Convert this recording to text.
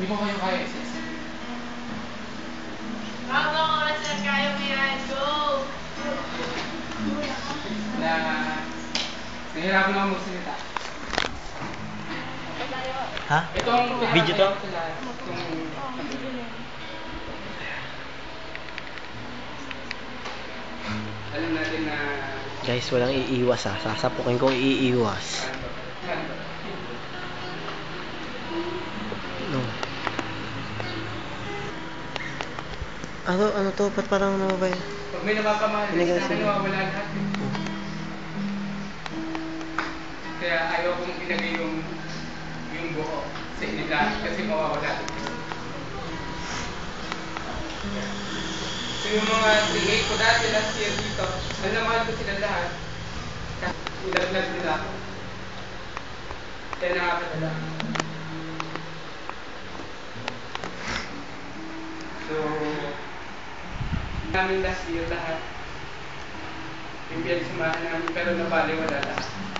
Hindi ko kayo kaya isa. Habang oras na kaya mo yan, go! Na nahihirapan ako magsalita. Ha? Itong Video to? Alam natin na Guys, walang iiwas ha. Sasapukin ko iiwas. No. Ano to? Ba't parang ano ba yun? pag may napapamahal Hindi sa kasi- akin, nawawala lahat. Kaya ayaw kong ilagay yung buo sa inila kasi mawawala. So yung mga teammate ko dati last year dito, nalaman ko sila lahat. Nilaglag nila ako. Kaya nakakadala. So, namin last year lahat. Yung pinagsumahan namin pero nabaliwala lahat.